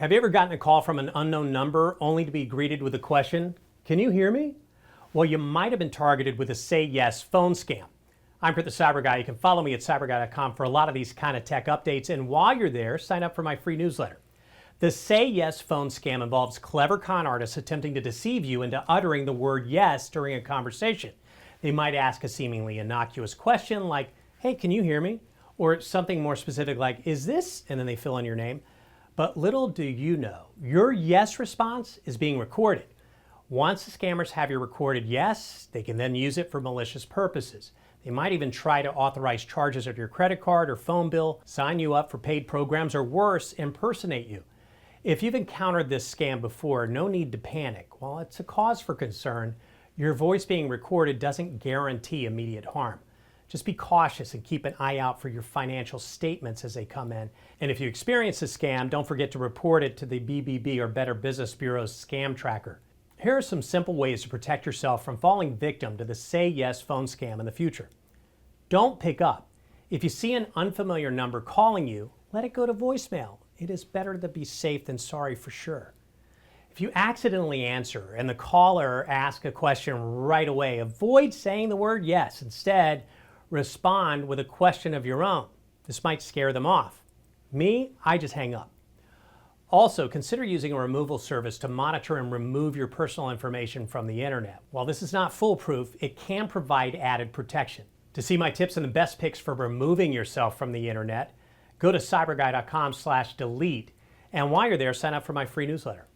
Have you ever gotten a call from an unknown number only to be greeted with the question, "Can you hear me?" Well, you might have been targeted with a Say Yes phone scam. I'm the CyberGuy. You can follow me at cyberguy.com for a lot of these kind of tech updates. And while you're there, sign up for my free newsletter. The Say Yes phone scam involves clever con artists attempting to deceive you into uttering the word yes during a conversation. They might ask a seemingly innocuous question like, "Hey, can you hear me?" Or something more specific like, "Is this?" And then they fill in your name. But little do you know, your yes response is being recorded. Once the scammers have your recorded yes, they can then use it for malicious purposes. They might even try to authorize charges of your credit card or phone bill, sign you up for paid programs, or worse, impersonate you. If you've encountered this scam before, no need to panic. While it's a cause for concern, your voice being recorded doesn't guarantee immediate harm. Just be cautious and keep an eye out for your financial statements as they come in. And if you experience a scam, don't forget to report it to the BBB or Better Business Bureau's scam tracker. Here are some simple ways to protect yourself from falling victim to the Say Yes phone scam in the future. Don't pick up. If you see an unfamiliar number calling you, let it go to voicemail. It is better to be safe than sorry for sure. If you accidentally answer and the caller asks a question right away, avoid saying the word yes. Instead, respond with a question of your own. This might scare them off. Me, I just hang up. Also, consider using a removal service to monitor and remove your personal information from the internet. While this is not foolproof, it can provide added protection. To see my tips and the best picks for removing yourself from the internet, go to cyberguy.com/delete. And while you're there, sign up for my free newsletter.